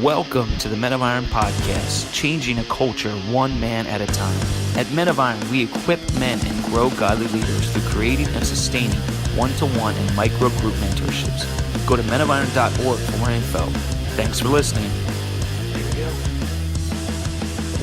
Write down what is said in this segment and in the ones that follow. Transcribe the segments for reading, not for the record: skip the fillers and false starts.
Welcome to the Men of Iron podcast, changing a culture one man at a time. At Men of Iron, we equip men and grow godly leaders through creating and sustaining one-to-one and micro-group mentorships. Go to menofiron.org for more info. Thanks for listening.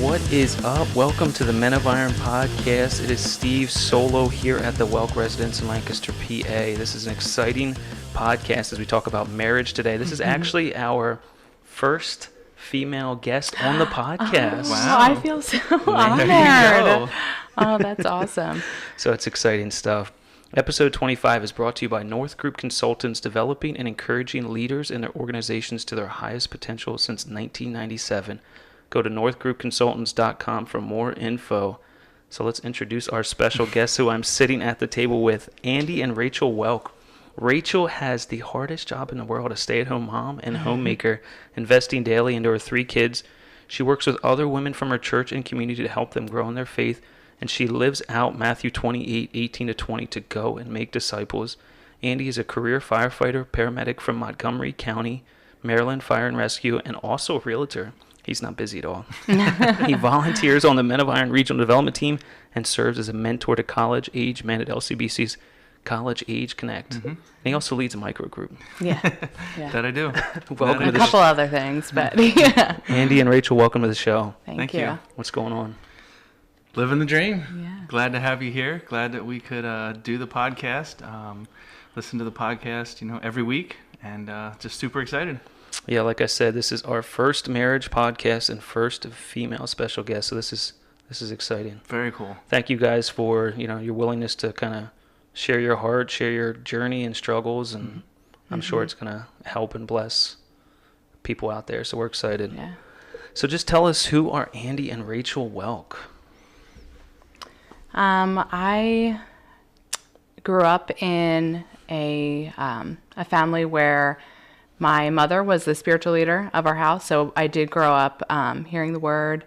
What is up? Welcome to the Men of Iron podcast. It is Steve Solo here at the Welk residence in Lancaster, PA. This is an exciting podcast as we talk about marriage today. This is actually our first female guest on the podcast. Oh, wow. I feel so honored. Oh, that's awesome. So it's exciting stuff. Episode 25 is brought to you by North Group Consultants, developing and encouraging leaders and their organizations to their highest potential since 1997. Go to northgroupconsultants.com for more info. So let's introduce our special guests who I'm sitting at the table with, Andy and Rachel Welk. Rachel has the hardest job in the world, a stay-at-home mom and homemaker, investing daily into her 3 kids. She works with other women from her church and community to help them grow in their faith, and she lives out Matthew 28:18-20 to go and make disciples. Andy is a career firefighter, paramedic from Montgomery County, Maryland Fire and Rescue, and also a realtor. He's not busy at all. He volunteers on the Men of Iron Regional Development Team and serves as a mentor to college-age men at LCBC's College Age Connect. Mm-hmm. And he also leads a micro group. Yeah. That I do. Welcome to a couple other things, but yeah. Andy and Rachel, welcome to the show. Thank you. What's going on? Living the dream. Yeah. Glad to have you here. Glad that we could do the podcast. Listen to the podcast, every week, and just super excited. Yeah, like I said, this is our first marriage podcast and first female special guest. So this is exciting. Very cool. Thank you guys for your willingness to kind of share your heart, share your journey and struggles, and I'm sure it's going to help and bless people out there. So we're excited. Yeah. So just tell us, who are Andy and Rachel Welk? I grew up in a family where my mother was the spiritual leader of our house. So I did grow up hearing the word,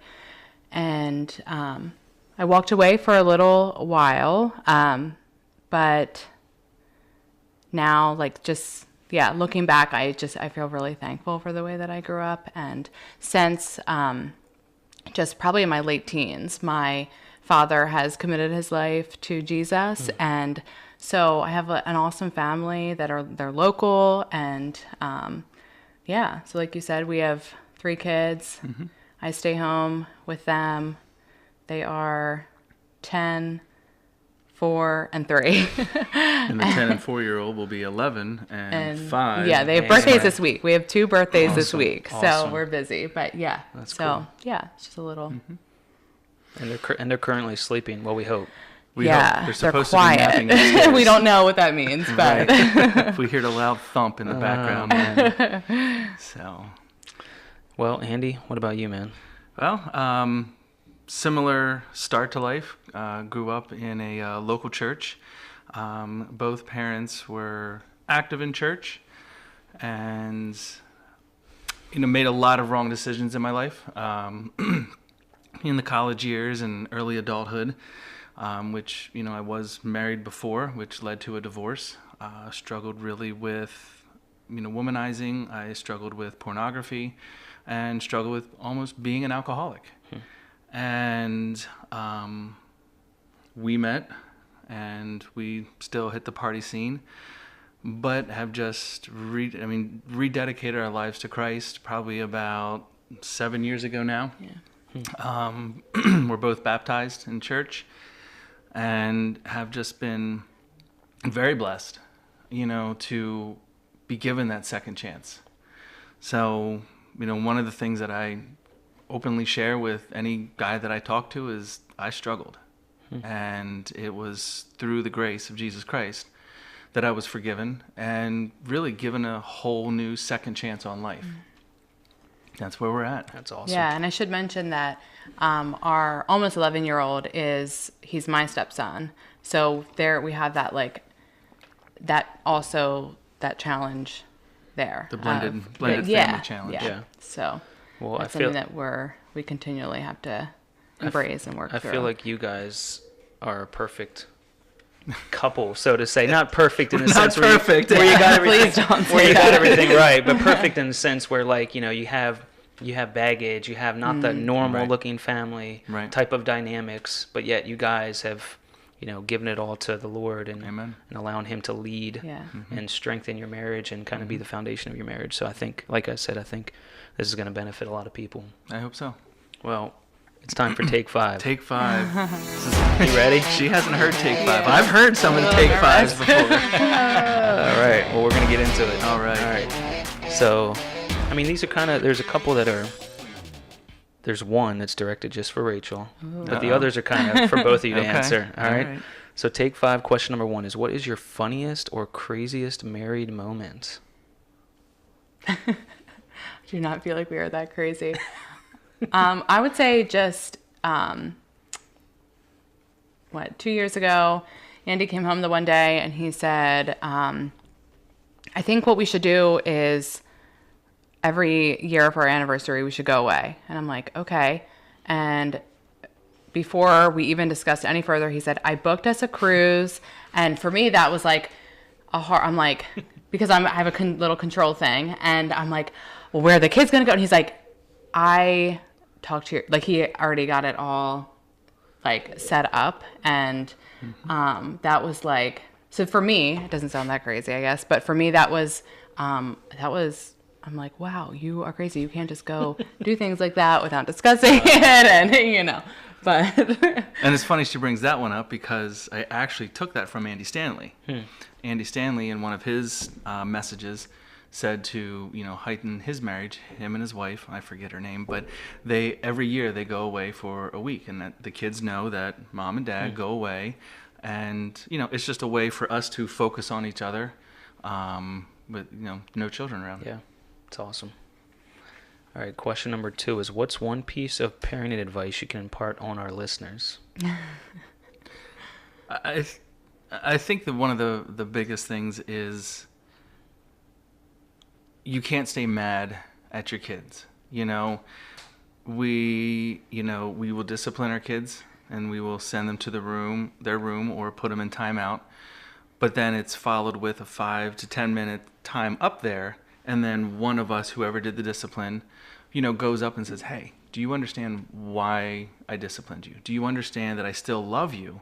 and I walked away for a little while. But now, looking back, I feel really thankful for the way that I grew up. And since just probably in my late teens, my father has committed his life to Jesus. And so I have an awesome family they're local. And so like you said, we have 3 kids. Mm-hmm. I stay home with them. They are 10, 4, and 3. And the 10 and 4-year-old will be 11 and 5. Yeah, they have birthdays this week. We have 2 birthdays this week, Awesome. So we're busy. But yeah, that's so cool. Yeah, it's just a little. Mm-hmm. And they're currently sleeping. Well, we hope. We hope. They're supposed quiet. to be napping upstairs. We don't know what that means, but If we hear the loud thump in the background, then, so. Well, Andy, what about you, man? Well, similar start to life. Grew up in a local church. Both parents were active in church, and made a lot of wrong decisions in my life. In the college years and early adulthood, which I was married before, which led to a divorce. Struggled really with womanizing. I struggled with pornography, and struggled with almost being an alcoholic. And we met, and we still hit the party scene, but have just rededicated our lives to Christ probably about 7 years ago now. Yeah. We're both baptized in church, and have just been very blessed, to be given that second chance. So, one of the things that I openly share with any guy that I talk to is I struggled. And it was through the grace of Jesus Christ that I was forgiven and really given a whole new second chance on life. That's where we're at. That's awesome. Yeah, and I should mention that our almost 11-year-old he's my stepson. So there we have that that challenge there. The blended family challenge. Yeah. So well, that's something that we continually have to embrace and work through. I feel like you guys are a perfect couple, so to say. Not perfect in the sense where you got everything, Please don't say where you got that. everything right, but perfect in the sense where you have you have baggage, you have not the normal looking family type of dynamics, but yet you guys have, given it all to the Lord and allowing him to lead and strengthen your marriage and kind of be the foundation of your marriage. So I think, like I said, this is going to benefit a lot of people. I hope so. Well, it's time for take 5. Take 5. You ready? She hasn't heard take 5. I've heard some of the take 5s before. All right. Well, we're going to get into it. All right. So, these are there's a couple that are, there's one that's directed just for Rachel, but the others are kind of for both of you to answer. All right. So take 5, question number 1 is, what is your funniest or craziest married moment? I do not feel like we are that crazy. I would say just, 2 years ago, Andy came home the one day and he said, I think what we should do is every year for our anniversary, we should go away. And I'm like, okay. And before we even discussed any further, he said, I booked us a cruise. And for me, that was like I'm like, because I have a little control thing. And I'm like, well, where are the kids going to go? And he's like, I talked to he already got it all set up. And that was so for me, it doesn't sound that crazy, I guess. But for me, I'm like, wow, you are crazy. You can't just go do things like that without discussing it. And, but. And it's funny she brings that one up because I actually took that from Andy Stanley. Andy Stanley, in one of his messages, said to, heighten his marriage, him and his wife, I forget her name, but every year they go away for a week, and that the kids know that mom and dad go away, and, it's just a way for us to focus on each other, with, no children around. Yeah, it's awesome. All right, question number 2 is, what's one piece of parenting advice you can impart on our listeners? I think that one of the biggest things is, you can't stay mad at your kids. We will discipline our kids and we will send them to their room or put them in timeout. But then it's followed with a 5 to 10 minute time up there. And then one of us, whoever did the discipline, goes up and says, hey, do you understand why I disciplined you? Do you understand that I still love you?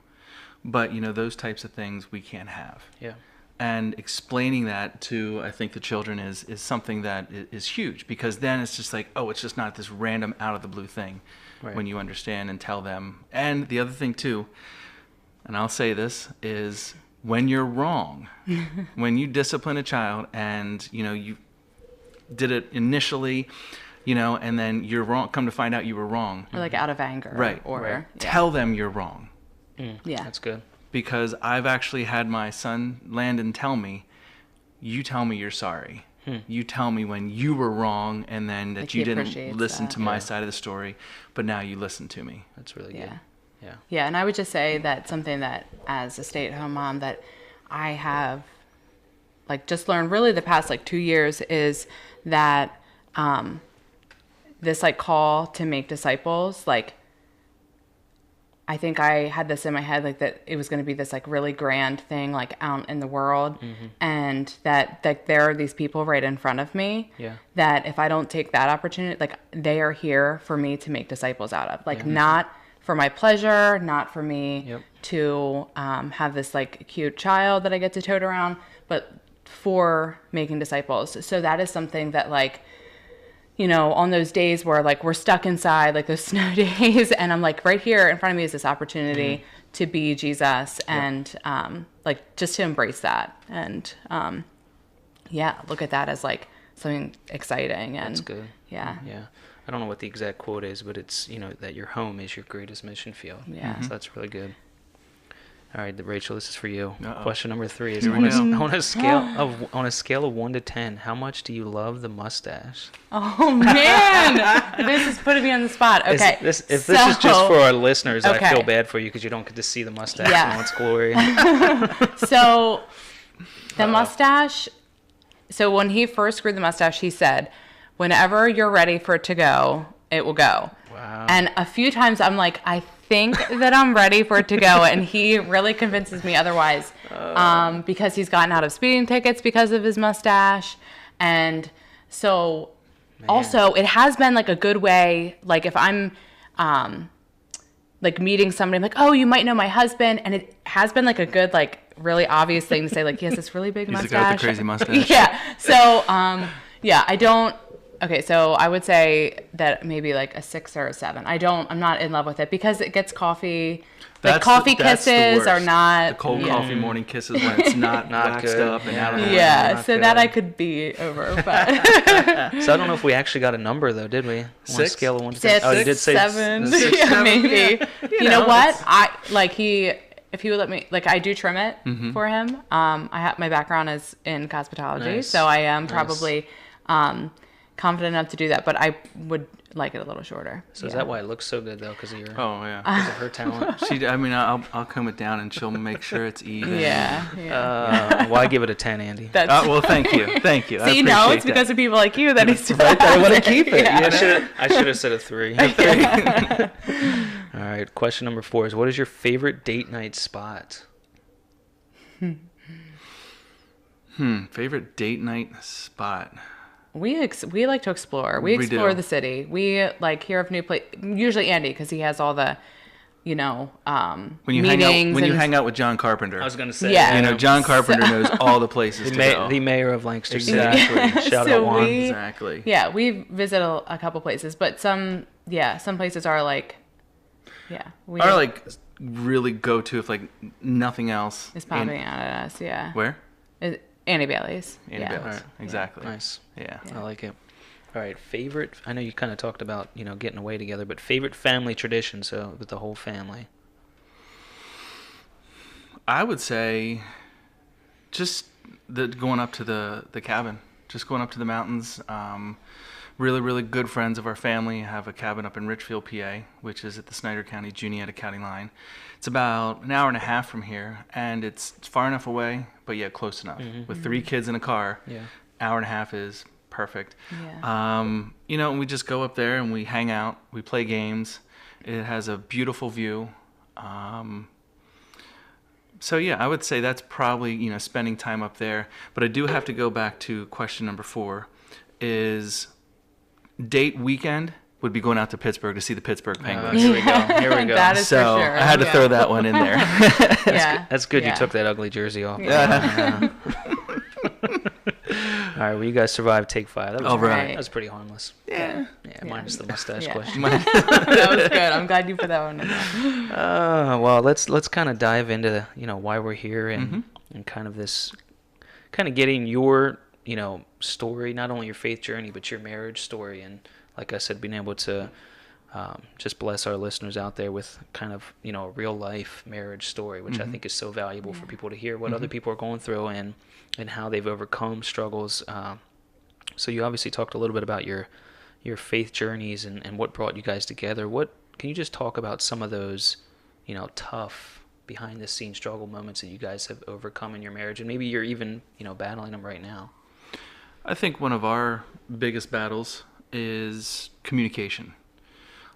But, those types of things we can't have. Yeah. And explaining that to, I think, the children is something that is huge, because then it's just like, oh, it's just not this random out of the blue thing when you understand and tell them. And the other thing too, and I'll say this, is when you're wrong, when you discipline a child and, you did it initially, and then you're wrong, come to find out you were wrong. Or out of anger. Right. Or tell them you're wrong. Yeah. That's good. Because I've actually had my son Landon tell me, you tell me you're sorry. You tell me when you were wrong, and then that you didn't listen to my side of the story, but now you listen to me. That's really good. Yeah. Yeah, and I would just say that something that, as a stay-at-home mom, that I have just learned really the past 2 years is that this call to make disciples, I think I had this in my head, that it was going to be this really grand thing, out in the world, and that there are these people right in front of me, that if I don't take that opportunity, they are here for me to make disciples out of, not for my pleasure, not for me to have this cute child that I get to tote around, but for making disciples. So that is something that on those days where we're stuck inside, those snow days, and I'm right here in front of me is this opportunity to be Jesus and just to embrace that and look at that as something exciting. And that's good. Yeah. I don't know what the exact quote is, but it's that your home is your greatest mission field. Yeah. So that's really good. All right, Rachel, this is for you. Uh-oh. Question number 3 is, on a scale of 1 to 10, how much do you love the mustache? Oh man, this is putting me on the spot. Okay, if this is just for our listeners, I feel bad for you because you don't get to see the mustache in all its glory. So the mustache. So when he first grew the mustache, he said, "Whenever you're ready for it to go, it will go." Wow. And a few times I'm like, I think that I'm ready for it to go, and he really convinces me otherwise, because he's gotten out of speeding tickets because of his mustache. And so also it has been like a good way, like if I'm like meeting somebody, I'm like, oh, you might know my husband, and it has been like a good, like really obvious thing to say, like he has this really big He's mustache. the guy with the crazy mustache. Yeah. So yeah, I don't. Okay, so I would say that maybe like a 6 or a 7. I'm not in love with it because it gets coffee. Like coffee kisses are not the cold coffee morning kisses when it's not waxed good. up and out of the way. Yeah, so that I could be over, but So I don't know if we actually got a number though, did we? On a 6? scale of 1 to 6, 10. Oh, you did say 7. 6, Yeah, maybe. Yeah. You know what? If he would let me, like I do trim it for him. I have my background is in cosmetology, Nice. so I am probably confident enough to do that. But I would like it a little shorter. So is that why it looks so good though? Because of Oh yeah. because of her talent? I'll comb it down and she'll make sure it's even. Yeah. Why give it a 10, Andy? That's Well, thank you. I see, no, appreciate it's because that. of people like you that he's doing Right, that I want to keep it. Yeah. You know? I should have said a 3. All right. Question number 4 is: what is your favorite date night spot? Favorite date night spot. We like to explore. We explore do. the city. We like hear of new place. Usually Andy, because he has all the, When you meetings hang out with John Carpenter. I was gonna say, Yeah. John Carpenter knows all the places to go. the mayor of Lancaster. Exactly. Shout So out Juan. Exactly. Yeah, we visit a couple places, but some places are like, we Or like really go to if like nothing else. is popping out at us. Yeah. Where? Annie Bailey's. Annie Yeah. Bailey's. Alright. Exactly. Nice. Yeah. I like it. All right, favorite. I know you kind of talked about getting away together, but favorite family tradition. So with the whole family. I would say just going up to the cabin, just going up to the mountains. Really, really good friends of our family have a cabin up in Richfield, PA, which is at the Snyder County, Juniata County line. It's about an hour and a half from here, and it's far enough away, but yet close enough. With 3 kids in a car, hour and a half is perfect. Yeah. And we just go up there and we hang out, we play games. It has a beautiful view. So yeah, I would say that's probably, spending time up there. But I do have to go back to question number 4, is date weekend would be going out to Pittsburgh to see the Pittsburgh Penguins. Here we go. Here we go. That is So for sure. I had to throw that one in there. Yeah. That's good. Yeah. You took that ugly jersey off. Yeah. All right. Well, you guys survived take 5. That was All right. That was pretty harmless. Yeah. Yeah. Minus the mustache Yeah. question. That was good. I'm glad you put that one in there. Well, let's kind of dive into why we're here and kind of this kind of getting your story, not only your faith journey but your marriage story, and like I said, being able to just bless our listeners out there with kind of a real life marriage story, which I think is so valuable for people to hear what other people are going through and how they've overcome struggles. So you obviously talked a little bit about your faith journeys and what brought you guys together. What can you just talk about some of those tough behind the scenes struggle moments that you guys have overcome in your marriage, and maybe you're even battling them right now? I think one of our biggest battles is communication.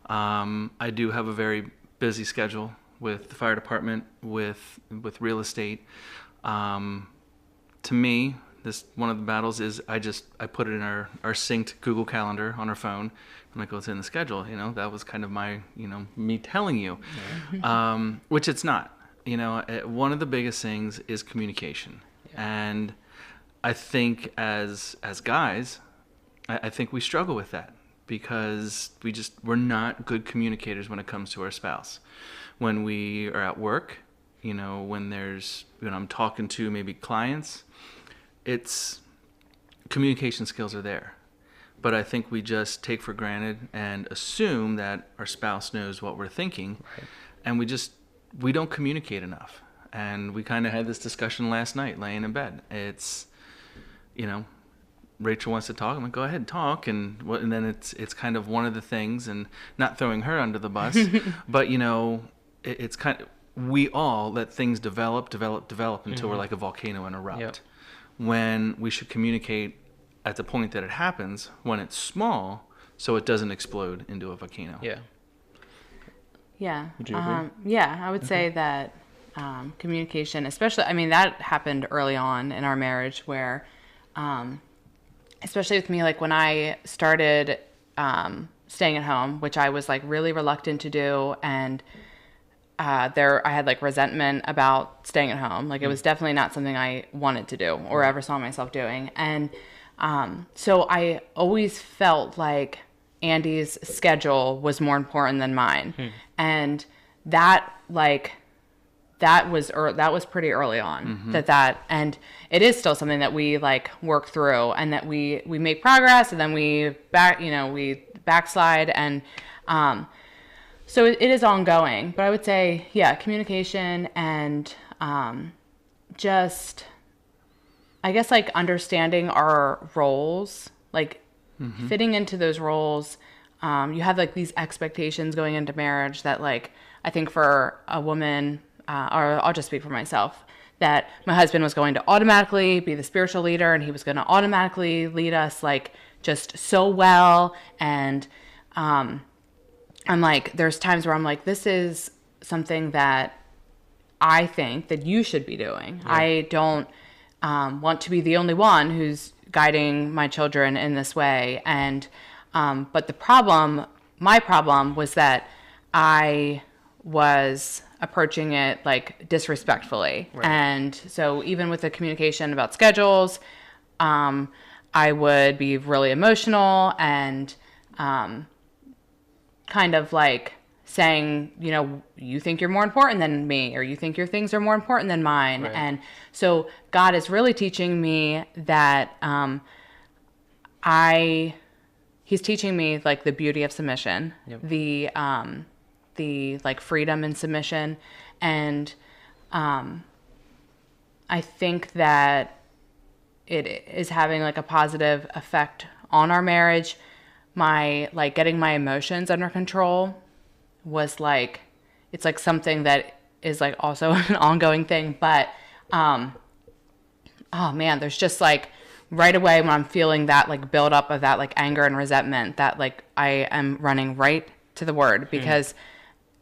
I do have a very busy schedule with the fire department, with real estate. To me, one of the battles is I put it in our synced Google Calendar on our phone. I'm like, it's in the schedule. That was kind of my me telling you, which it's not. One of the biggest things is communication, and I think as guys, I think we struggle with that because we're not good communicators when it comes to our spouse. When we are at work, when I'm talking to maybe clients, it's communication skills are there. But I think we just take for granted and assume that our spouse knows what we're thinking, and we don't communicate enough. And we kind of had this discussion last night laying in bed. It's Rachel wants to talk. I'm like, go ahead, talk, and then it's kind of one of the things, and not throwing her under the bus, but it's kind of, we all let things develop until we're like a volcano and erupt. Yep. When we should communicate at the point that it happens, when it's small, so it doesn't explode into a volcano. Yeah. Yeah. Would you agree? Yeah, I would say that communication, especially, that happened early on in our marriage where especially with me, like when I started staying at home, which I was like really reluctant to do, and I had like resentment about staying at home. Like it was definitely not something I wanted to do or ever saw myself doing. And so I always felt like Andy's schedule was more important than mine. And that that was pretty early on and it is still something that we like work through, and that we make progress, and then we backslide, and so it is ongoing. But I would say, yeah, communication and just, I guess, like understanding our roles, like fitting into those roles. You have like these expectations going into marriage that, like, I think for a woman, or I'll just speak for myself, that my husband was going to automatically be the spiritual leader, and he was going to automatically lead us like just so well. And I'm like, there's times where I'm like, this is something that I think that you should be doing. Yeah. I don't want to be the only one who's guiding my children in this way. And but my problem was that I was approaching it like disrespectfully. Right. And so even with the communication about schedules, I would be really emotional and kind of like saying, you know, you think you're more important than me, or you think your things are more important than mine. Right. And so God is really teaching me that He's teaching me like the beauty of submission, yep. The like freedom in submission. And I think that it is having like a positive effect on our marriage. My like getting my emotions under control was like, it's like something that is like also an ongoing thing. But oh man, there's just like right away when I'm feeling that like build up of that like anger and resentment, that like I am running right to the word, because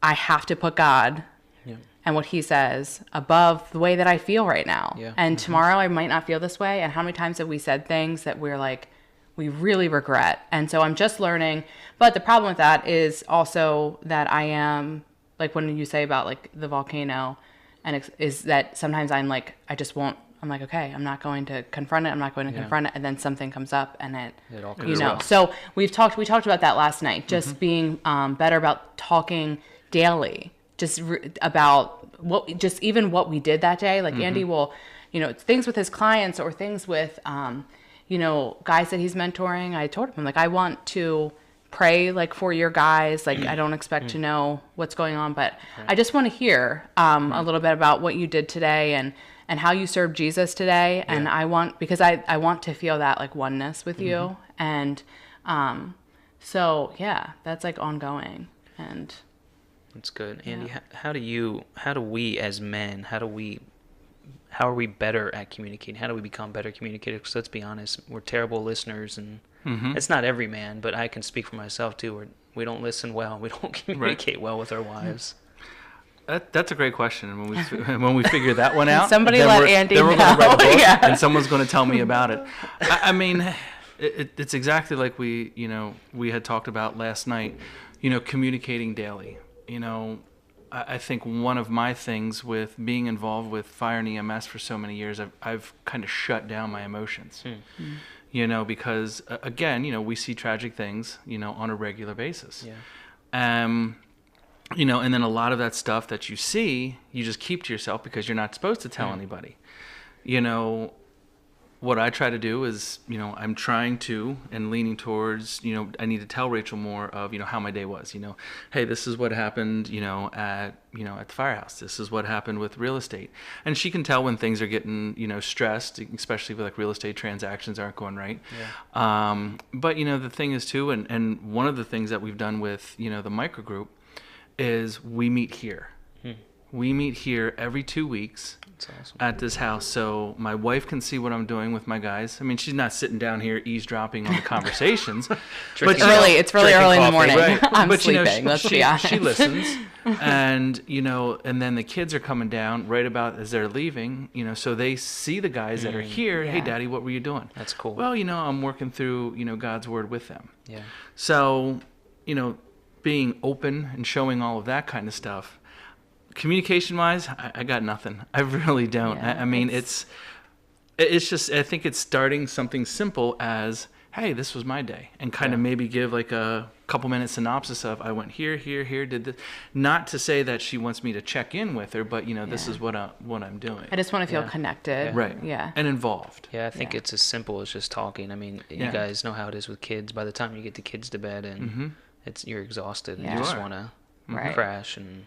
I have to put God and what He says above the way that I feel right now. Yeah. And tomorrow I might not feel this way. And how many times have we said things that we're like, we really regret? And so I'm just learning. But the problem with that is also that I am, like when you say about like the volcano, and is that sometimes I'm like, I just won't, I'm like, okay, I'm not going to confront it. I'm not going to confront it. And then something comes up, and it all comes, you know. Well. So we talked about that last night, just being better about talking daily, just about just even what we did that day. Like Andy will, you know, things with his clients or things with, you know, guys that he's mentoring. I told him, I'm like, I want to pray like for your guys. Like I don't expect to know what's going on, but I just want to hear a little bit about what you did today and how you served Jesus today. And I want to feel that like oneness with you. And so yeah, that's like ongoing. And that's good. Andy, how do we as men, how are we better at communicating? How do we become better communicators? Because let's be honest, we're terrible listeners, and it's not every man, but I can speak for myself too. We don't listen well. We don't communicate well with our wives. That's a great question. And when we figure that one out, somebody let Andy know. Then we're going to write a book, and someone's going to tell me about it. I mean, it's exactly like we had talked about last night. You know, communicating daily. You know, I think one of my things with being involved with fire and EMS for so many years, I've kind of shut down my emotions. You know, because again, you know, we see tragic things, you know, on a regular basis. You know, and then a lot of that stuff that you see, you just keep to yourself because you're not supposed to tell anybody. You know, what I try to do is, you know, I'm trying to and leaning towards, you know, I need to tell Rachel more of, you know, how my day was. You know, hey, this is what happened, you know, at the firehouse. This is what happened with real estate. And she can tell when things are getting, you know, stressed, especially with like real estate transactions aren't going right. But, you know, the thing is too, and one of the things that we've done with, you know, the micro group is we meet here. We meet here every 2 weeks. That's awesome. At this house, so my wife can see what I'm doing with my guys. I mean, she's not sitting down here eavesdropping on the conversations. But it's really early in the morning. Right. I'm but, sleeping. Let's be honest. She listens, and and then the kids are coming down right about as they're leaving. So they see the guys that are here. Yeah. Hey, Daddy, what were you doing? That's cool. Well, I'm working through God's word with them. Yeah. So being open and showing all of that kind of stuff. Communication wise, I got nothing. I really don't. Yeah, I mean, it's just, I think it's starting something simple as, hey, this was my day, and kind of maybe give like a couple minute synopsis of I went here, did this. Not to say that she wants me to check in with her, but this is what I'm doing. I just want to feel connected. Right. Yeah. And involved. Yeah, I think it's as simple as just talking. I mean, you guys know how it is with kids. By the time you get the kids to bed and you're exhausted and you just want to crash and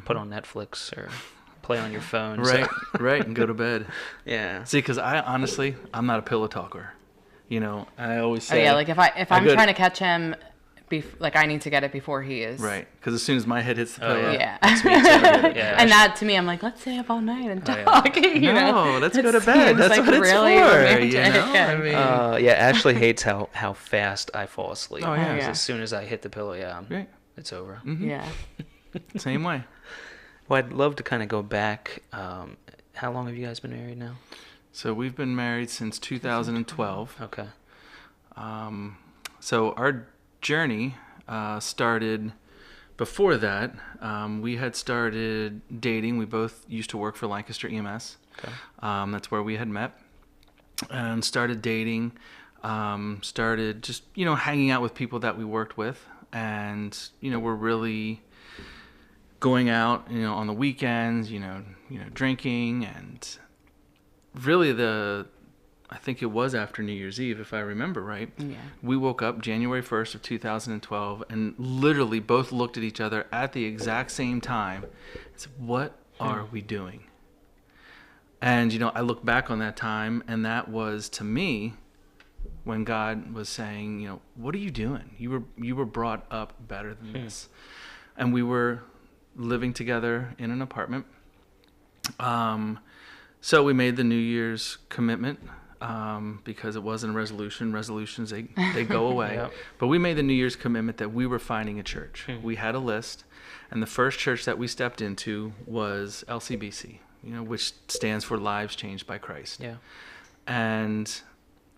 put on Netflix or play on your phone. Right, right, and go to bed. Yeah. See, because I'm not a pillow talker. I always say. Oh yeah, like if I'm trying to catch him, I need to get it before he is. Right, because as soon as my head hits the pillow. Yeah. That's me too. Yeah. And that to me, I'm like, let's stay up all night and talk. No, let's go to bed. That's what it's really for. romantic. I mean, Ashley hates how fast I fall asleep. Oh, yeah. As soon as I hit the pillow, right. it's over. Mm-hmm. Yeah. Same way. Well, I'd love to kind of go back. How long have you guys been married now? So we've been married since 2012. Okay. So our journey started before that. We had started dating. We both used to work for Lancaster EMS. Okay. That's where we had met and started dating. Started just, hanging out with people that we worked with. And, we're really going out, on the weekends, drinking, and really I think it was after New Year's Eve, if I remember right. Yeah. We woke up January 1st of 2012 and literally both looked at each other at the exact same time and said, what are we doing? And, I look back on that time, and that was, to me, when God was saying, what are you doing? You were brought up better than this. And we were living together in an apartment. So we made the New Year's commitment because it wasn't a resolution. Resolutions, they go away. Yep. But we made the New Year's commitment that we were finding a church. We had a list, and the first church that we stepped into was LCBC, which stands for Lives Changed by Christ. Yeah. And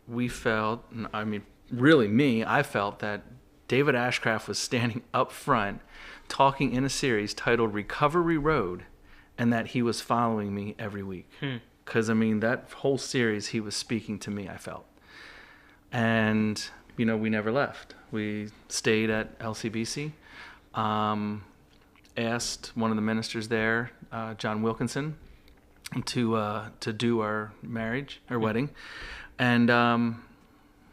we felt, I felt that David Ashcraft was standing up front talking in a series titled Recovery Road, and that he was following me every week. Because, that whole series, he was speaking to me, I felt. And, we never left. We stayed at LCBC, asked one of the ministers there, John Wilkinson, to do our wedding. And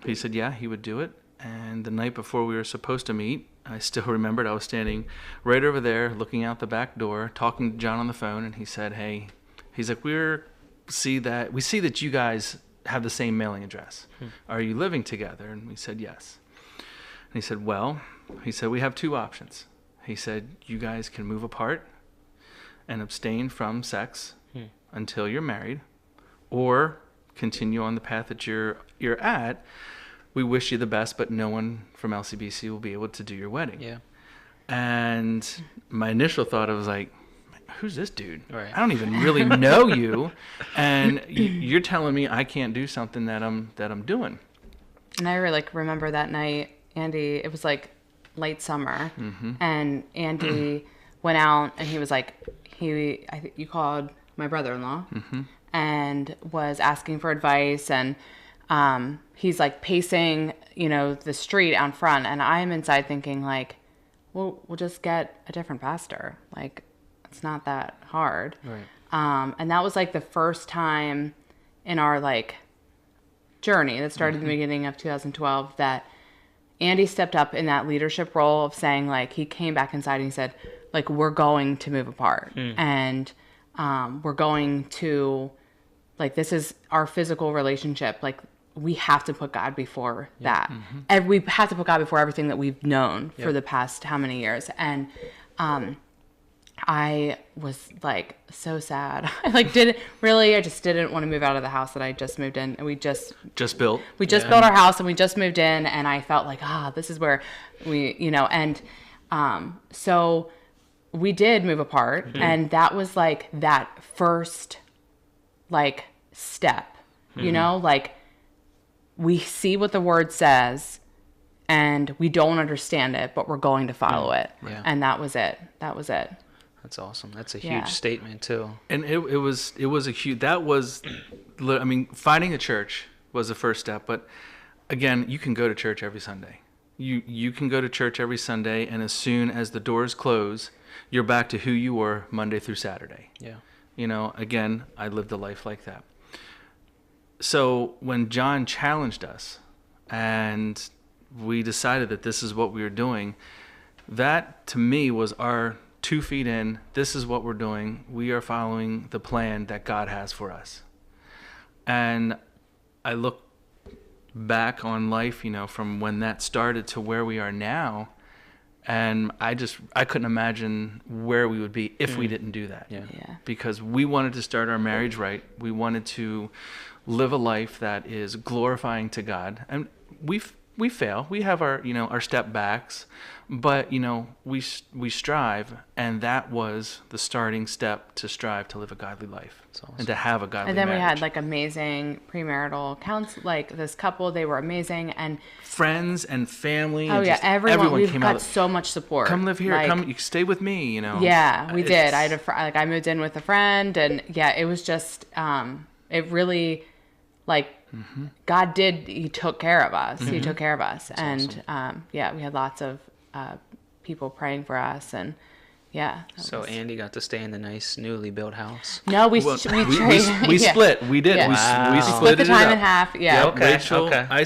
he said, yeah, he would do it. And the night before we were supposed to meet, I still remembered I was standing right over there looking out the back door, talking to John on the phone, and he said, hey, he's like, we see that you guys have the same mailing address. Are you living together? And we said, yes. And he said, we have two options. He said, you guys can move apart and abstain from sex until you're married, or continue on the path that you're at. We wish you the best, but no one from LCBC will be able to do your wedding. Yeah. And my initial thought, I was like, who's this dude? Right. I don't even really know you, and you're telling me I can't do something that I'm doing. And I remember that night, Andy. It was late summer, and Andy went out, and he was I think you called my brother-in-law, and was asking for advice, and he's pacing, the street out front, and I'm inside thinking well, we'll just get a different pastor. It's not that hard. Right. And that was the first time in our journey that started in the beginning of 2012 that Andy stepped up in that leadership role of saying he came back inside and he said we're going to move apart, and we're going to this is our physical relationship. We have to put God before that. And we have to put God before everything that we've known for the past how many years. And I was like so sad. I just didn't want to move out of the house that I just moved in. And we just built. We just built our house and we just moved in, and I felt like, this is where we, and so we did move apart, and that was like that first like step, like we see what the word says and we don't understand it, but we're going to follow it. Yeah. And that was it. That's awesome. That's a huge statement too. And it was a huge, finding a church was the first step, but again, you can go to church every Sunday. You can go to church every Sunday, and as soon as the doors close, you're back to who you were Monday through Saturday. Yeah. Again, I lived a life like that. So when John challenged us and we decided that this is what we were doing, that to me was our 2 feet in. This is what we're doing. We are following the plan that God has for us. And I look back on life, from when that started to where we are now, and I couldn't imagine where we would be if we didn't do that. Yeah. Because we wanted to start our marriage right. We wanted to live a life that is glorifying to God. And we fail. We have our, our step backs, but, we strive, and that was the starting step to strive to live a godly life. Awesome. And to have a godly And then marriage. we had like amazing premarital counsel, like this couple, they were amazing, and friends and family. oh and yeah, just everyone we've came got out. so much support. Come live here. Like, Come, you stay with me. Yeah, we did. I had I moved in with a friend, and it was just it really God did. He took care of us. He took care of us, That's and awesome. we had lots of people praying for us, and So Andy got to stay in the nice newly built house. No, we We traded. split. We did. Wow. We Split split the it time up. in half. Yeah. Yep, Okay, Rachel, okay. I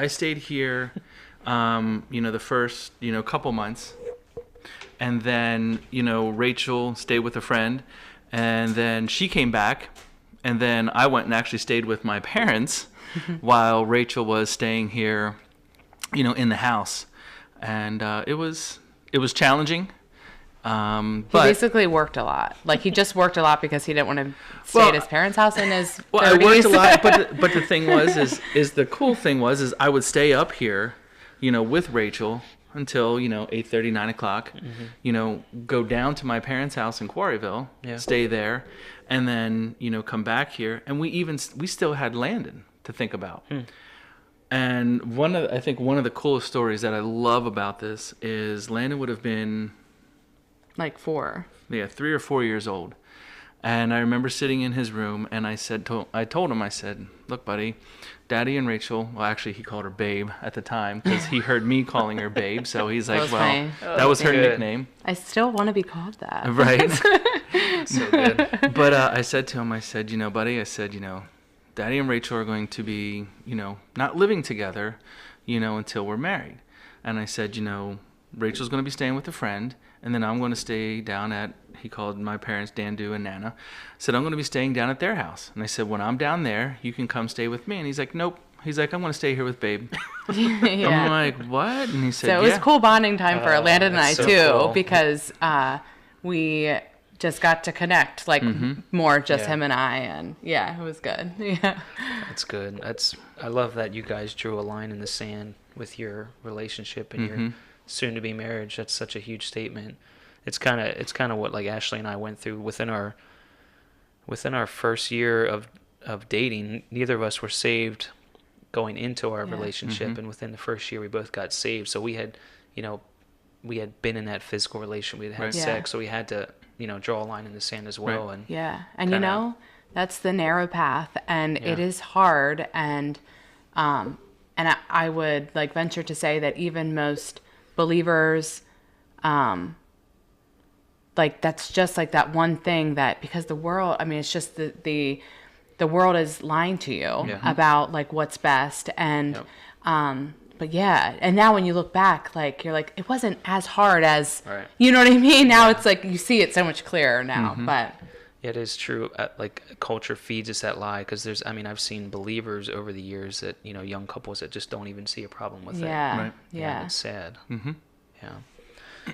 stayed here, the first, couple months. And then, Rachel stayed with a friend, and then she came back, and then I went and actually stayed with my parents while Rachel was staying here, in the house. And it was challenging. He But basically worked a lot. Like he just worked a lot because he didn't want to stay at his parents' house in his 30s. I worked a lot, but the thing was, is the cool thing was I would stay up here, with Rachel until 8:30, 9 o'clock. Go down to my parents' house in Quarryville, stay there, and then come back here. And we still had Landon to think about. And I think one of the coolest stories that I love about this is Landon would have been like 4. 3 or 4 years old. And I remember sitting in his room, and I told him, I said, look, buddy, Daddy and Rachel, well, actually, he called her Babe at the time because he heard me calling her Babe. So he's like, funny. that was her Good. nickname. I still want to be called that. Right. So good. But I said to him, I said, buddy, I said, Daddy and Rachel are going to be, not living together, until we're married. And I said, Rachel's going to be staying with a friend, and then I'm going to stay down at, he called my parents Dandu and Nana, said, I'm going to be staying down at their house. And I said, when I'm down there, you can come stay with me. And he's like, nope. He's like, I'm going to stay here with Babe. I'm like, what? And he said, So it was cool bonding time for Landon and I that's so too, cool. because we just got to connect, like more just him and I, and it was good. Yeah. That's good. I love that you guys drew a line in the sand with your relationship and your soon-to-be marriage. That's such a huge statement. It's kind of what like Ashley and I went through within our first year of dating. Neither of us were saved going into our relationship, and within the first year we both got saved. So we had been in that physical relationship. We had Right. sex, so we had to draw a line in the sand as well. Right. And And kinda- that's the narrow path, and it is hard, and I would like venture to say that even most believers, like that's just like that one thing that, because the world, it's just the world is lying to you about like what's best, and but and now when you look back, like you're like, it wasn't as hard as you know what I mean. Now it's like you see it so much clearer now, but it is true. Like culture feeds us that lie, because I've seen believers over the years that young couples that just don't even see a problem with it. yeah. And it's sad. Yeah.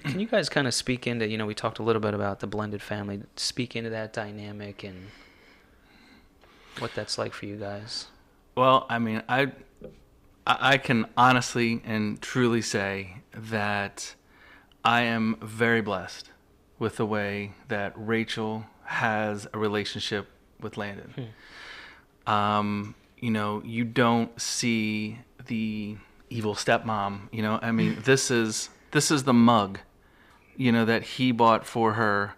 Can you guys kind of speak into, we talked a little bit about the blended family, speak into that dynamic and what that's like for you guys? Well, I mean, I can honestly and truly say that I am very blessed with the way that Rachel has a relationship with Landon. You don't see the evil stepmom, I mean, this is the mug, that he bought for her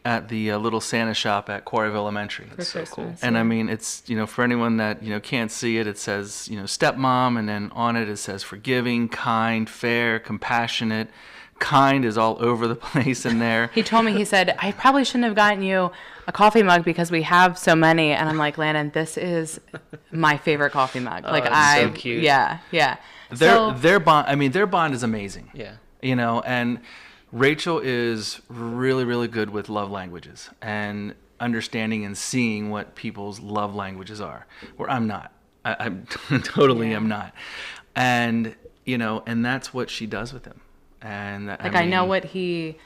at the little Santa shop at Quarryville Elementary. That's so cool. And I mean, it's, for anyone that, can't see it, it says, stepmom, and then on it says forgiving, kind, fair, compassionate. Kind is all over the place in there. He told me, he said, I probably shouldn't have gotten you a coffee mug because we have so many. And I'm like, Landon, this is my favorite coffee mug. So cute. Yeah. Their bond is amazing. Yeah. And Rachel is really, really good with love languages and understanding and seeing what people's love languages are, where I'm not. I totally am not. And, and that's what she does with him. And I know what he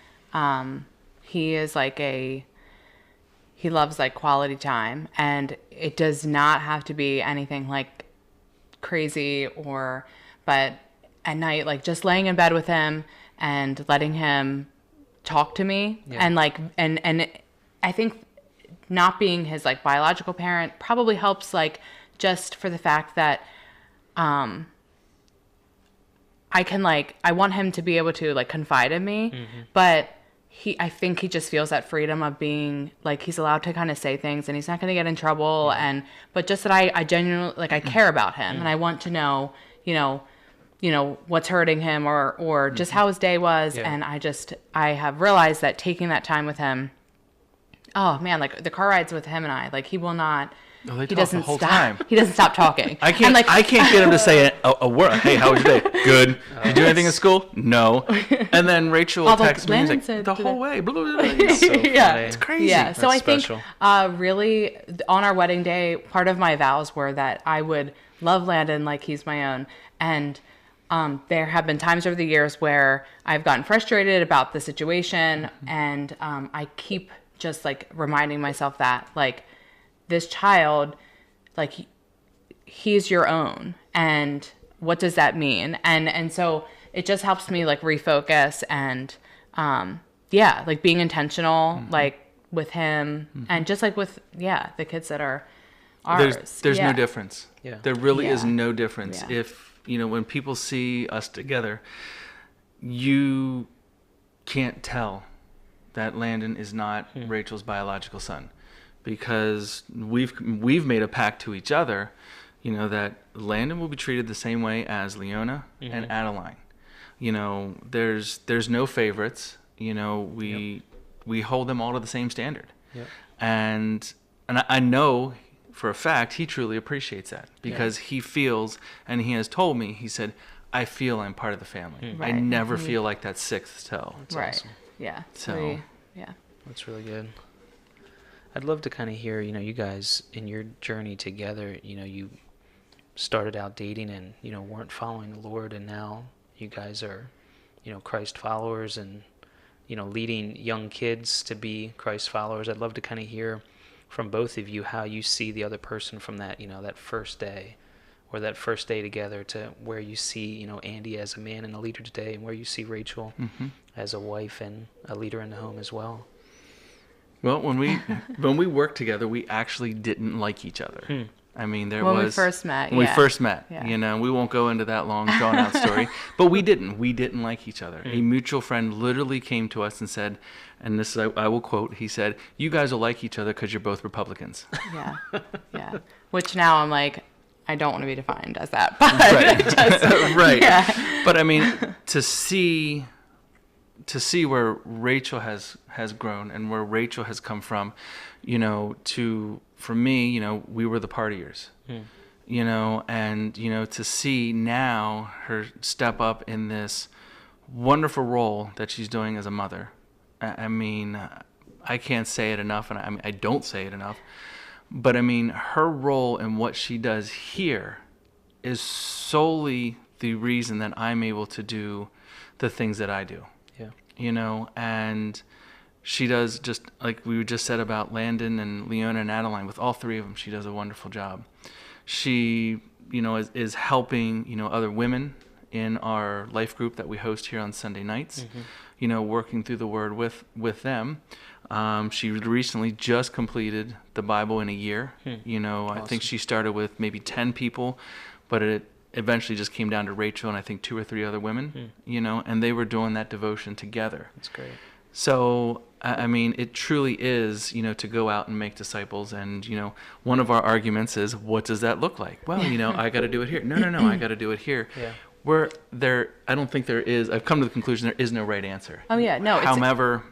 is he loves quality time, and it does not have to be anything crazy but at night, just laying in bed with him and letting him talk to me. Yeah. And I think not being his biological parent probably helps just for the fact that I want him to be able to confide in me, but I think he just feels that freedom of being he's allowed to kind of say things and he's not going to get in trouble. But just that I genuinely I care about him and I want to know, what's hurting him or just how his day was. Yeah. And I have realized that taking that time with him, oh man, the car rides with him and I, he will not. Oh, they he talk doesn't the whole stop. time. He doesn't stop talking. I can't get him to say a word. Hey, how was your day? Good. Did you do anything in school? No. And then Rachel will text me the whole way. Blah, blah, blah. It's so funny. Yeah. It's crazy. Yeah. So I special. think really on our wedding day, part of my vows were that I would love Landon like he's my own. And there have been times over the years where I've gotten frustrated about the situation, and I keep just reminding myself that this child, he's your own, and what does that mean? And so it just helps me refocus and being intentional with him and just with the kids that are ours. There's no difference. Yeah. There really is no difference. Yeah. If when people see us together, you can't tell that Landon is not Rachel's biological son, because we've made a pact to each other, that Landon will be treated the same way as Leona and Adeline. There's no favorites. We hold them all to the same standard. Yep. And I know for a fact he truly appreciates that, because he feels, and he has told me, he said, I feel I'm part of the family. Right. I never feel like that sixth toe. That's Right. awesome. Yeah. So- That's really good. I'd love to kind of hear, you guys in your journey together, you started out dating and, weren't following the Lord, and now you guys are, Christ followers and, leading young kids to be Christ followers. I'd love to kind of hear from both of you how you see the other person from that, that first day or that first day together to where you see, Andy as a man and a leader today, and where you see Rachel as a wife and a leader in the home as well. Well, when we worked together, we actually didn't like each other. I mean, when we first met. We first met. Yeah. We won't go into that long, drawn-out story, but we didn't like each other. A mutual friend literally came to us and said, and this I will quote, he said, "You guys will like each other because you're both Republicans." Yeah. Which now I'm I don't want to be defined as that. But Right. Right. Yeah. But I mean, to see where Rachel has grown and where Rachel has come from, for me, we were the partiers, and, to see now her step up in this wonderful role that she's doing as a mother. I mean, I can't say it enough, and I don't say it enough, but I mean, her role and what she does here is solely the reason that I'm able to do the things that I do. Yeah. and she does, just like we just said about Landon and Leona and Adeline, with all three of them, she does a wonderful job. She, is helping, other women in our life group that we host here on Sunday nights, working through the Word with them. She recently just completed the Bible in a year. Awesome. I think she started with maybe 10 people, but it eventually just came down to Rachel and I think 2 or 3 other women, and they were doing that devotion together. That's great. So, I mean, it truly is, to go out and make disciples. And, one of our arguments is, what does that look like? Well, I got to do it here. No, I got to do it here. Yeah. I don't think there is, I've come to the conclusion there is no right answer. Oh, yeah. No. However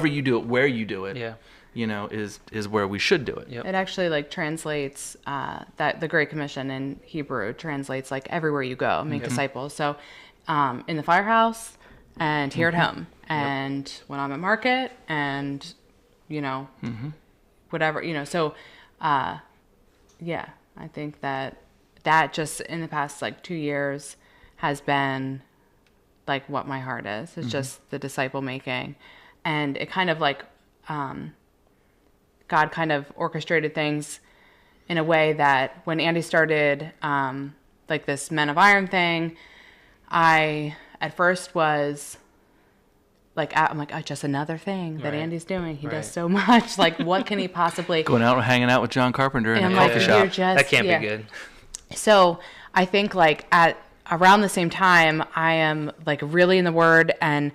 you do it, where you do it, Yeah. Is where we should do it. Yep. It actually translates that the Great Commission in Hebrew translates everywhere you go, make disciples. So in the firehouse and here at home and when I'm at market and, whatever, so I think that just in the past 2 years has been what my heart is. It's just the disciple making. And it kind of God kind of orchestrated things in a way that when Andy started this Men of Iron thing, I at first was I'm just another thing that Andy's doing. He does so much. What can he possibly going out and hanging out with John Carpenter in and a I'm coffee shop? That can't be good. So I think at around the same time, I am really in the Word and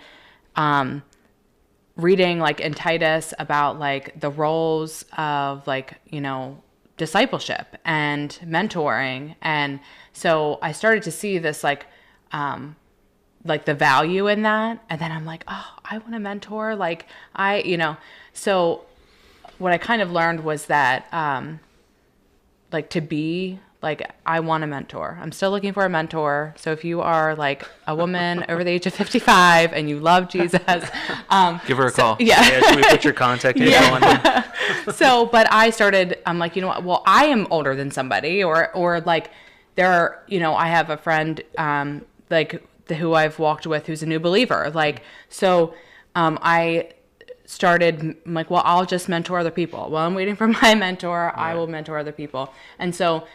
reading in Titus about the roles of discipleship and mentoring. And so I started to see this the value in that. And then I'm I want to mentor. So what I kind of learned was that to be I want a mentor. I'm still looking for a mentor. So if you are a woman over the age of 55 and you love Jesus, give her a call. Yeah. Should we put your contact info on? So, but I started, I'm you know what? Well, I am older than somebody or there are, I have a friend, who I've walked with who's a new believer. So, I started well, I'll just mentor other people. While I'm waiting for my mentor, I will mentor other people. And so,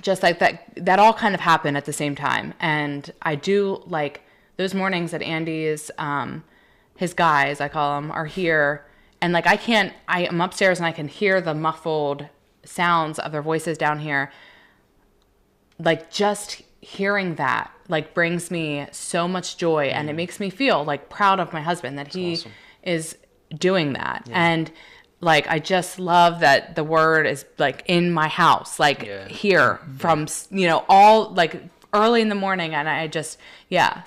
just that all kind of happened at the same time. And I do those mornings that Andy's, his guys, I call them, are here. And I'm upstairs and I can hear the muffled sounds of their voices down here. Just hearing that, brings me so much joy and it makes me feel proud of my husband that he is doing that. Yeah. And I just love that the Word is in my house, here from, all early in the morning. And I just,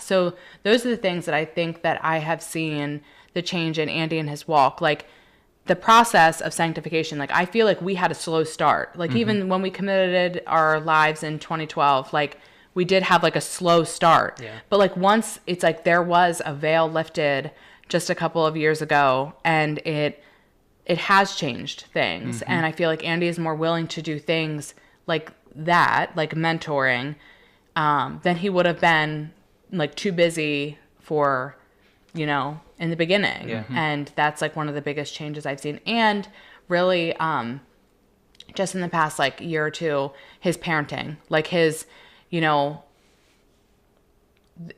so those are the things that I think that I have seen the change in Andy and his walk. The process of sanctification, I feel we had a slow start. Even when we committed our lives in 2012, we did have a slow start. Yeah. But once it's there was a veil lifted just a couple of years ago and it has changed things. And I feel Andy is more willing to do things like that, mentoring, than he would have been too busy for, in the beginning. Yeah. And that's one of the biggest changes I've seen. And really, just in the past year or two, his parenting, his,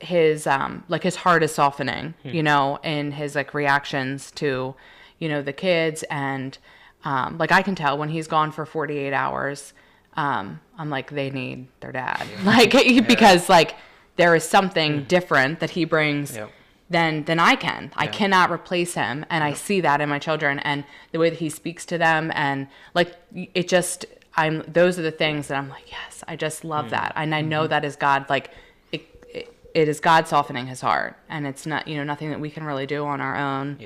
his heart is softening, in his reactions to, the kids. And I can tell when he's gone for 48 hours, I'm they need their dad. Because there is something different that he brings than I can. Yeah. I cannot replace him. And I see that in my children and the way that he speaks to them. And it just, those are the things that I'm yes, I just love that. And I know that is God, it is God softening his heart. And it's not, nothing that we can really do on our own,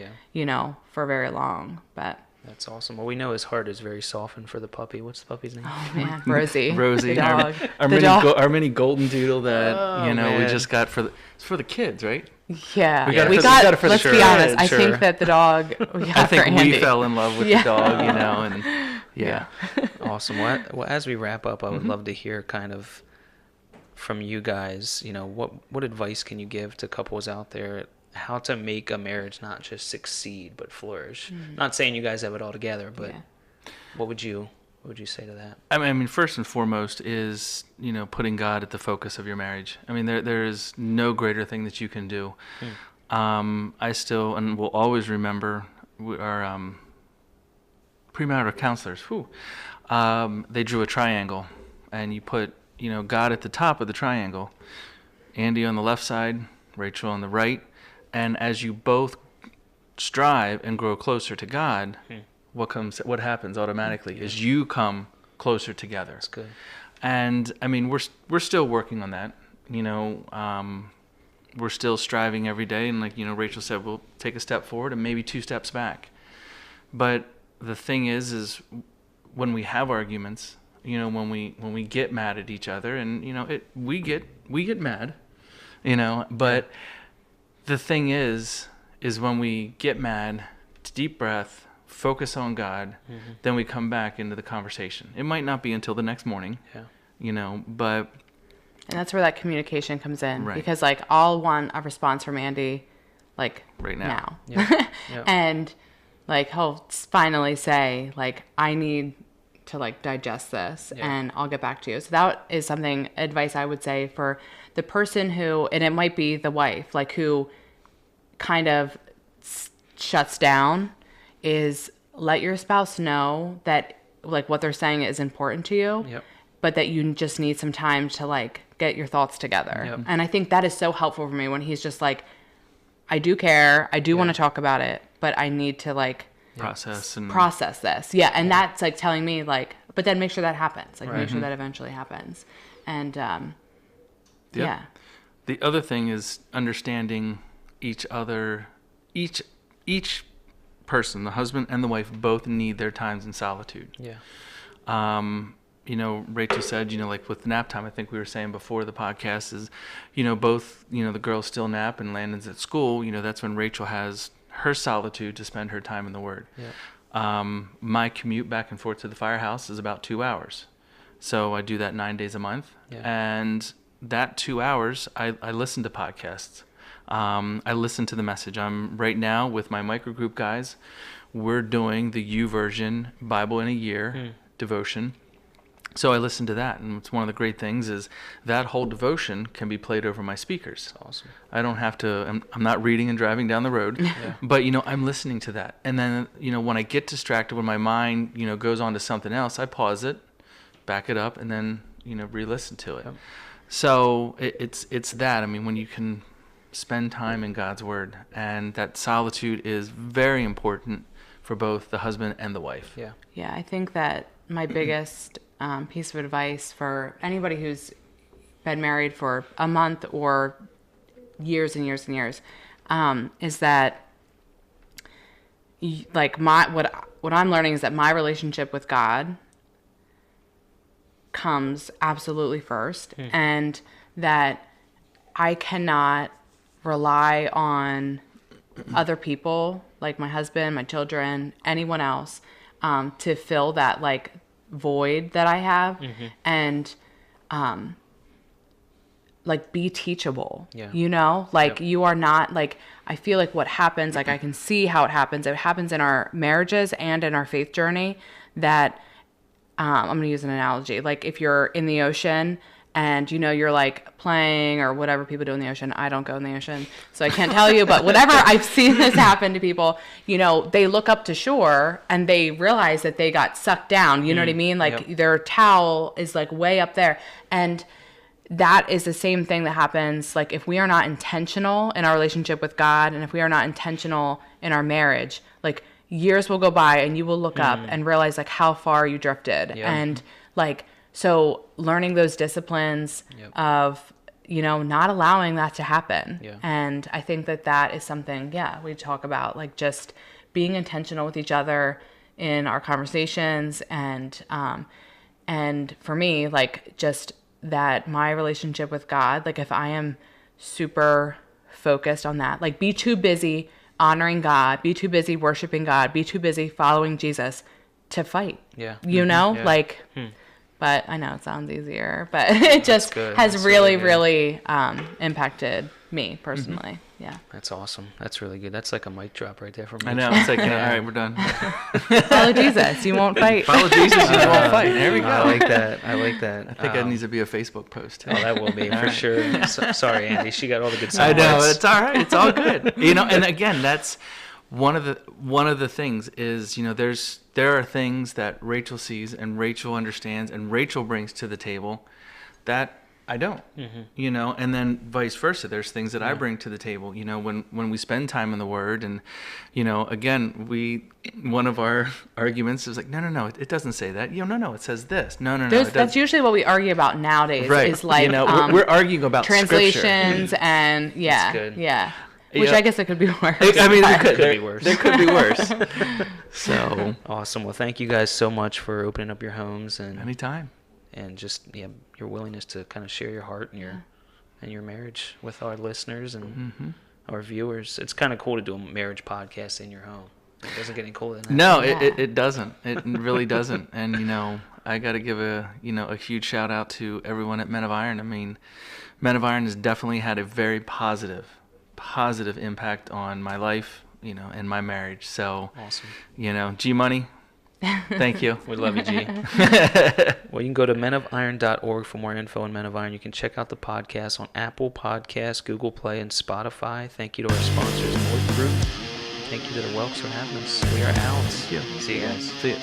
for very long. But that's awesome. Well, we know his heart is very softened for the puppy. What's the puppy's name? Oh, man. Rosie. Rosie. The dog. Our mini golden doodle that, we just got it's for the kids, right? Yeah. We got it for let's the be honest. Sure. I think that the dog, I think we fell in love with the dog, and Awesome. Well, as we wrap up, I would love to hear kind of from you guys, what advice can you give to couples out there how to make a marriage not just succeed but flourish? Not saying you guys have it all together, but what would you say to that? I mean, first and foremost is, putting God at the focus of your marriage. I mean, there is no greater thing that you can do. I still and will always remember our premarital counselors. They drew a triangle, and you put, God at the top of the triangle, Andy on the left side, Rachel on the right, and as you both strive and grow closer to God, what happens automatically is you come closer together. That's good. And I mean, we're still working on that. We're still striving every day, and like Rachel said, we'll take a step forward and maybe 2 steps back. But the thing is when we have arguments, when we get mad at each other, and we get mad, but the thing is when we get mad, deep breath, focus on God, then we come back into the conversation. It might not be until the next morning, but. And that's where that communication comes in, right. Because I'll want a response from Andy, right now. Yep. And he'll finally say I need to digest this, and I'll get back to you. So that is advice I would say for the person who, and it might be the wife, who kind of shuts down, is let your spouse know that what they're saying is important to you. Yep. But that you just need some time to get your thoughts together. Yep. And I think that is so helpful for me when he's just I do care, I do want to talk about it, but I need to process this. Yeah, and that's telling me but then make sure that happens. Make sure that eventually happens. And yeah. The other thing is understanding each other. Each person, the husband and the wife, both need their times in solitude. Yeah. Rachel said, with nap time, I think we were saying before the podcast is, both, the girls still nap and Landon's at school. That's when Rachel has her solitude to spend her time in the Word. Yeah. My commute back and forth to the firehouse is about 2 hours. So I do that 9 days a month. Yeah. And that 2 hours, I listen to podcasts. I listen to the message. I'm right now with my microgroup guys. We're doing the YouVersion Bible in a Year devotion. So I listen to that, and it's one of the great things is that whole devotion can be played over my speakers. That's awesome. I don't have to, I'm not reading and driving down the road, but, I'm listening to that. And then, when I get distracted, when my mind, goes on to something else, I pause it, back it up, and then, re-listen to it. Yep. So it's that. I mean, when you can spend time in God's Word, and that solitude is very important for both the husband and the wife. Yeah. Yeah, I think that my biggest piece of advice for anybody who's been married for a month or years and years and years is that what I'm learning is that my relationship with God comes absolutely first, and that I cannot rely on other people like my husband, my children, anyone else to fill that void that I have, and be teachable. Yeah. You are not I feel what happens, I can see how it happens. It happens in our marriages and in our faith journey that I'm going to use an analogy. If you're in the ocean and you're playing or whatever people do in the ocean. I don't go in the ocean, so I can't tell you, but whatever, I've seen this happen to people. They look up to shore and they realize that they got sucked down. You know what I mean? Their towel is way up there. And that is the same thing that happens if we are not intentional in our relationship with God, and if we are not intentional in our marriage, years will go by and you will look up and realize how far you drifted. Yeah. And so learning those disciplines of, not allowing that to happen. Yeah. And I think that is something, we talk about, just being intentional with each other in our conversations. And for me, just that my relationship with God, if I am super focused on that, be too busy honoring God, be too busy worshiping God, be too busy following Jesus to fight. Yeah. You know, but I know it sounds easier, but it just good. has That's really, really good. really impacted me personally. Yeah. That's awesome. That's really good. That's like a mic drop right there for me. I know. It's like, all right, we're done. Follow Jesus, you won't fight. Follow Jesus, you won't fight. There we go. I like that. I like that. I think that needs to be a Facebook post too. Oh, that will be for right. sure. Sorry, Andy. She got all the good I sound know. bites. It's all right. It's all good. And again, that's one of the things is, there are things that Rachel sees and Rachel understands and Rachel brings to the table that I don't, and then vice versa. There's things that I bring to the table, when we spend time in the Word, and, again, one of our arguments is like, no, it doesn't say that. No, it says this. No, it doesn't. That's usually what we argue about nowadays. Right. Is like we're arguing about translations Scripture. and That's good. Which I guess it could be worse. I mean, but- Could be worse. There could be worse. So, Awesome. Well, thank you guys so much for opening up your homes anytime. and just your willingness to kind of share your heart and your marriage with our listeners and our viewers. It's kind of cool to do a marriage podcast in your home. It doesn't get any cooler than that. No, Yeah. it doesn't. It really doesn't. And, I got to give a huge shout out to everyone at Men of Iron. I mean, Men of Iron has definitely had a very positive impact on my life, and my marriage. So, Awesome. G Money, thank you. We love you, G. Well, you can go to menofiron.org for more info on Men of Iron. You can check out the podcast on Apple Podcasts, Google Play, and Spotify. Thank you to our sponsors, North Group. Thank you to the Welks for having us. We are out. Thank you. See you guys. See ya.